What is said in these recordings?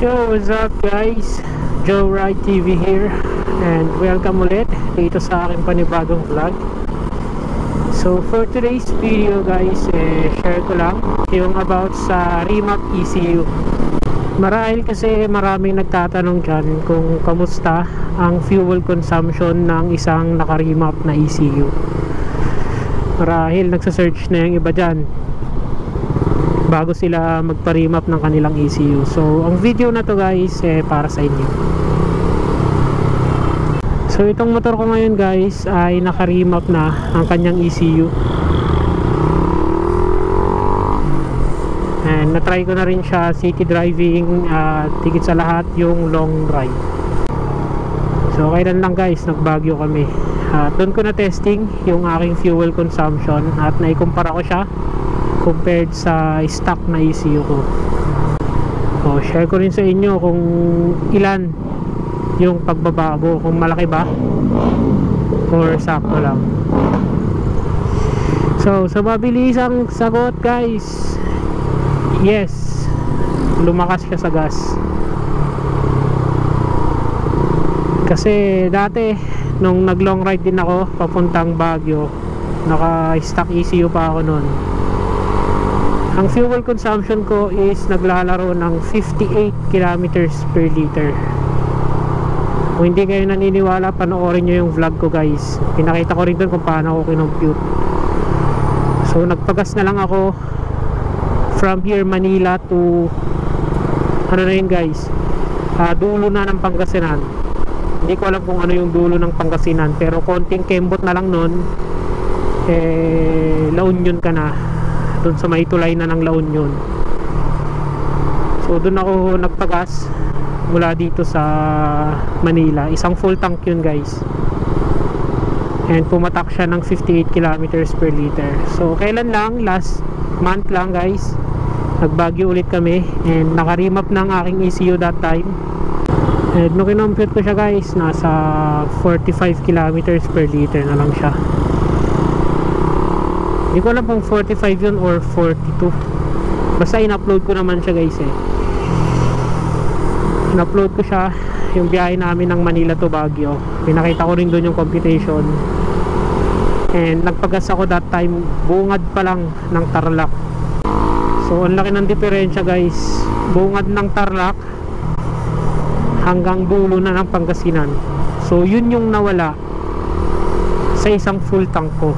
Yo, what's up guys? Joe Ride TV here and welcome ulit dito sa aking panibagong vlog. So for today's video guys, share ko lang yung about sa remap ECU. Marahil kasi maraming nagtatanong dyan kung kamusta ang fuel consumption ng isang naka-remap na ECU. Marahil nagsa-search na yung iba dyan bago sila magpa-remap ng kanilang ECU. So ang video na to guys para sa inyo. So itong motor ko ngayon guys ay naka-remap na ang kanyang ECU, and na-try ko na rin siya city driving at higit sa lahat yung long ride. So kailan lang guys, nag-Baguio kami at doon ko na testing yung aking fuel consumption at naikumpara ko siya compared sa stock na ECU ko. So share ko rin sa inyo kung ilan yung pagbabago, kung malaki ba or sakto lang. So sa mabilisang sagot guys, yes, lumakas siya sa gas. Kasi dati nung nag long ride din ako papuntang Baguio, naka stock ECU pa ako noon, ang fuel consumption ko is naglalaro ng 58 kilometers per liter. Kung hindi kayo naniniwala, panoorin nyo yung vlog ko guys. Pinakita ko rin doon kung paano ako kinompute. So nagpagas na lang ako from here Manila to ano na yun guys, dulo na ng Pangasinan. Hindi ko alam kung ano yung dulo ng Pangasinan, pero konting kembot na lang nun, La Union ka na, doon sa may tulay na ng La Union. So doon ako nagpagas mula dito sa Manila. Isang full tank yun guys, and pumatak siya ng 58 kilometers per liter. So kailan lang, last month lang guys, nag-Baguio ulit kami and naka-remap ng aking ECU that time. And nung kinompute ko siya guys, nasa 45 kilometers per liter na lang siya. Hindi ko alam kung 45 yun or 42. Basta in-upload ko naman siya guys in-upload ko siya, yung biyahe namin ng Manila to Baguio. Pinakita ko rin doon yung computation. And nagpagas ako that time, bungad pa lang ng Tarlac. So ang laki ng diferensya guys, bungad ng Tarlac hanggang dulo na ng Pangasinan. So yun yung nawala sa isang full tank ko.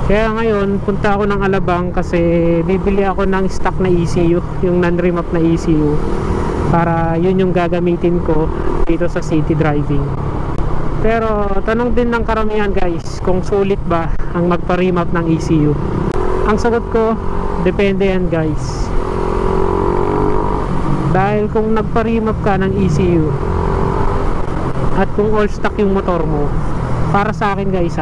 Kaya ngayon punta ako ng Alabang kasi bibili ako ng stock na ECU, yung non-remap na ECU, para yun yung gagamitin ko dito sa city driving. Pero tanong din ng karamihan guys, kung sulit ba ang magpa-remap ng ECU. Ang sagot ko, depende yan guys. Dahil kung nagpa-remap ka ng ECU at kung all stock yung motor mo, para sa akin guys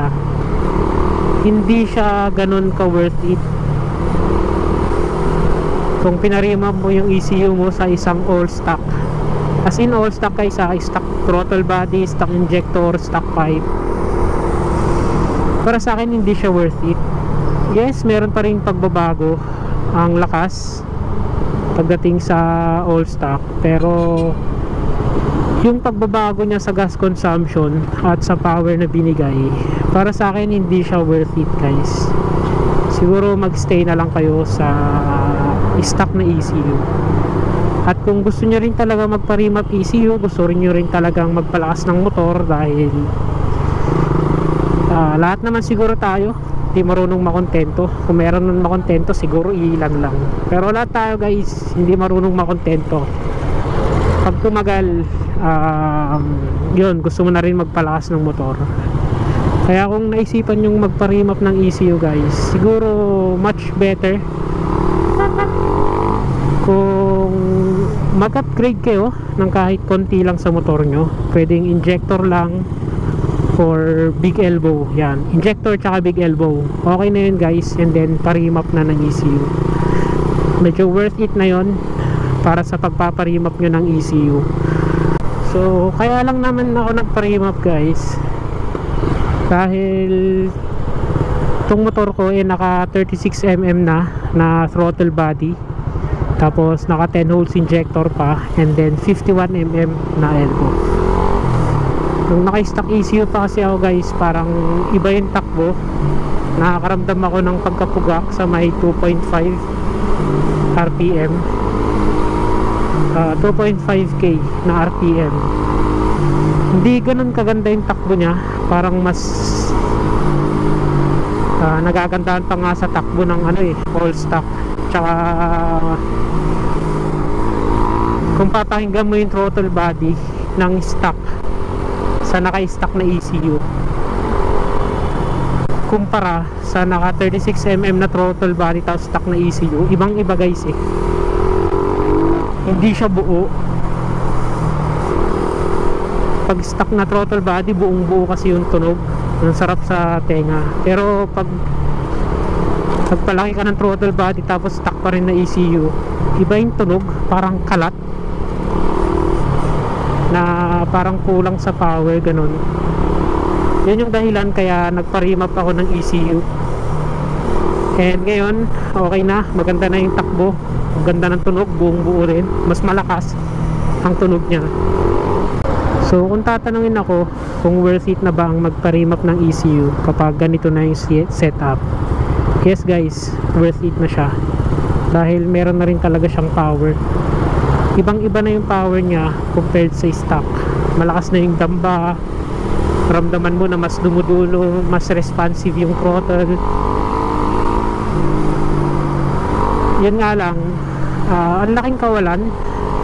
hindi siya ganun ka worth it. Kung pinaremap mo yung ECU mo sa isang all stock, as in all stock guys stock throttle body, stock injector, stock pipe, para sa akin hindi siya worth it. Yes, meron pa rin pagbabago ang lakas pagdating sa all stock, pero yung pagbabago niya sa gas consumption at sa power na binigay, para sa akin hindi siya worth it guys. Siguro magstay na lang kayo sa stock na ECU. At kung gusto nyo rin talaga magpa-remap ECU, gusto rin nyo rin talagang magpalakas ng motor, dahil lahat naman siguro tayo hindi marunong makontento. Kung meron nang makontento, siguro ilan lang, pero lahat tayo guys hindi marunong makontento. Pag tumagal, yun, gusto mo na rin magpalakas ng motor. Kaya kung naisipan yung magpa-remap ng ECU guys, siguro much better kung mag-upgrade kayo ng kahit konti lang sa motor nyo. Pwedeng injector lang or big elbow, yan, injector tsaka big elbow, okay na yun guys, and then pa-remap na ng ECU. Medyo worth it na yun para sa pagpaparimap nyo ng ECU. So kaya lang naman ako nagpa-remap guys, dahil itong motor ko naka 36mm na throttle body, Tapos naka 10 holes injector pa, and then 51mm na elbow. Nung naka-stock ECU pa kasi ako guys, parang iba yung takbo. Nakakaramdam ako ng pagkapugak sa may 2.5 RPM, 2.5k na RPM. Hindi ganun kaganda yung takbo niya, parang mas nagagandahan pa nga sa takbo ng all stock. Tsaka kung papakinggan mo yung throttle body ng stock sa naka-stock na ECU kumpara sa naka 36mm na throttle body tapos stock na ECU, ibang iba guys eh. Hindi siya buo. Pag stock na throttle body, buong buo kasi yung tunog, ang sarap sa tenga. Pero pag palaki ka ng throttle body tapos stock pa rin na ECU, iba yung tunog, parang kalat na parang kulang sa power, ganun. Yun yung dahilan kaya nagpa-remap ako ng ECU. And ngayon, okay na, maganda na yung takbo, maganda ng tunog, buong buo rin, mas malakas ang tunog niya. So kung tatanungin ako kung worth it na ba ang magpa-remap ng ECU kapag ganito na yung setup, yes guys, worth it na siya. Dahil meron na rin talaga siyang power. Ibang iba na yung power niya compared sa stock. Malakas na yung damba, ramdaman mo na mas dumudulo, mas responsive yung throttle. Yun nga lang, ang laking kawalan.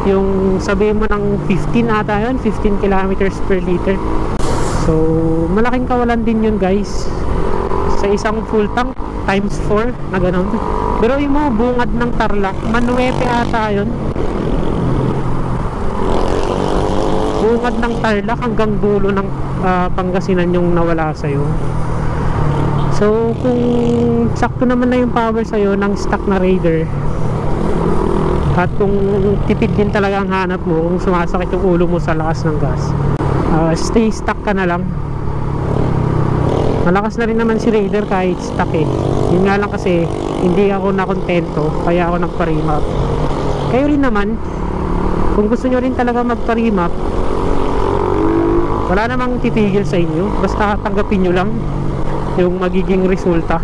Yung sabihin mo ng 15 ata yun, 15 kilometers per liter. So malaking kawalan din yun guys, sa isang full tank times 4 na ganun. Pero yung mo bungad ng Tarlac, Manuete ata yun, bungad ng Tarlac hanggang dulo ng Pangasinan yung nawala sa'yo. So kung sakto naman na yung power sa'yo ng stock na Raider, at kung tipid din talaga ang hanap mo, kung sumasakit yung ulo mo sa lakas ng gas, stay stock ka na lang. Malakas na rin naman si Raider kahit stock eh. Yun nga lang kasi hindi ako nakontento, kaya ako nagpa-remap. Kayo rin naman, kung gusto nyo rin talaga magpa-remap, wala namang titigil sa inyo, basta tanggapin nyo lang yung magiging resulta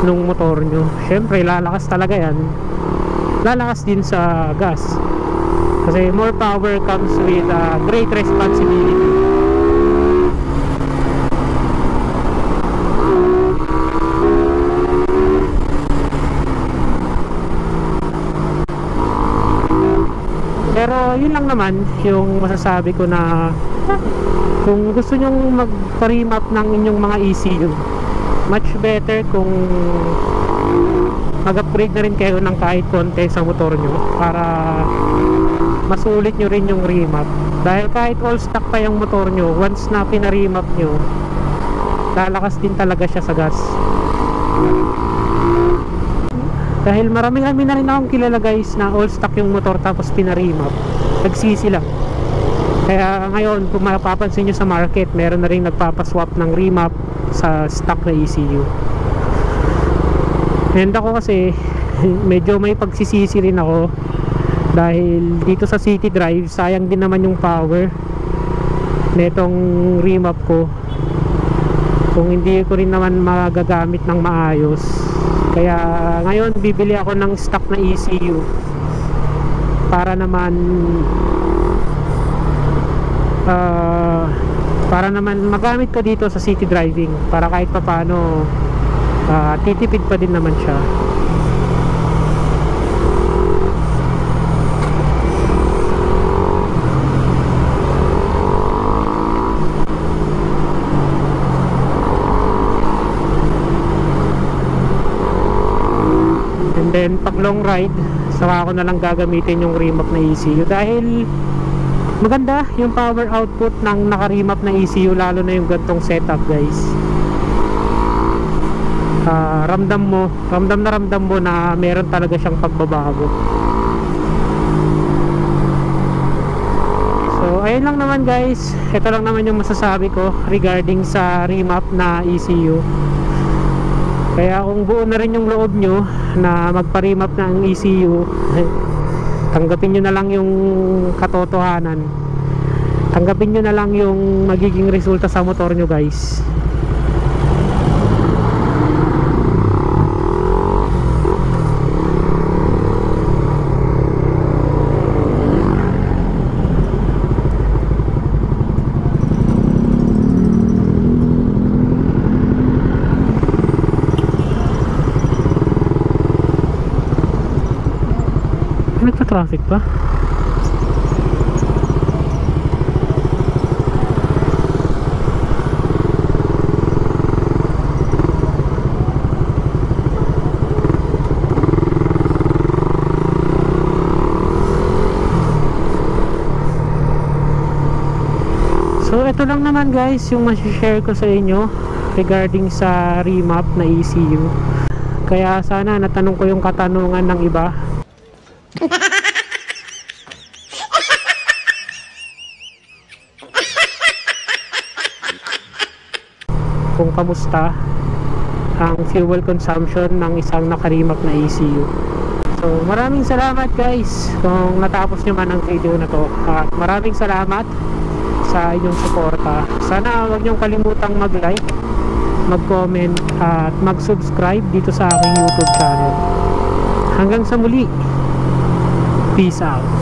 nung motor nyo. Syempre lalakas talaga yan, lalakas din sa gas kasi more power comes with great responsibility. Pero yun lang naman yung masasabi ko, na kung gusto nyong magpa-remap ng inyong mga ECU, much better kung mag-upgrade na rin kayo ng kahit konti sa motor nyo para masulit nyo rin yung remap. Dahil kahit all stock pa yung motor nyo, once na pina-remap nyo, lalakas din talaga siya sa gas. Dahil marami na rin akong kilala guys na all stock yung motor tapos pina-remap, nagsisi lang. Kaya ngayon kung mapapansin nyo sa market, meron na rin nagpapaswap ng remap sa stock na ECU. And ako kasi medyo may pagsisisi rin ako, dahil dito sa city drive sayang din naman yung power netong remap ko kung hindi ko rin naman magagamit ng maayos. Kaya ngayon bibili ako ng stock na ECU para naman magamit ko dito sa city driving, para kahit papaano titipid pa din naman siya. And then pag long ride, saka ako na lang gagamitin yung remap na ECU dahil maganda yung power output ng naka-remap na ECU, lalo na yung gantong setup guys. Ramdam mo na meron talaga siyang pagbabago. So ayun lang naman guys, ito lang naman yung masasabi ko regarding sa remap na ECU. Kaya kung buo na rin yung loob nyo na magpa-remap ng ECU, tanggapin nyo na lang yung katotohanan, tanggapin nyo na lang yung magiging resulta sa motor nyo guys. Nagpa-traffic pa? So ito lang naman guys yung ma-share ko sa inyo regarding sa remap na ECU. Kaya sana natanong ko yung katanungan ng iba. Kung kamusta ang fuel consumption ng isang naka-remap na ECU. So maraming salamat guys kung natapos nyo man ang video na to. At maraming salamat sa inyong suporta. Sana huwag nyong kalimutang mag-like, mag-comment at mag-subscribe dito sa aking YouTube channel. Hanggang sa muli, peace out.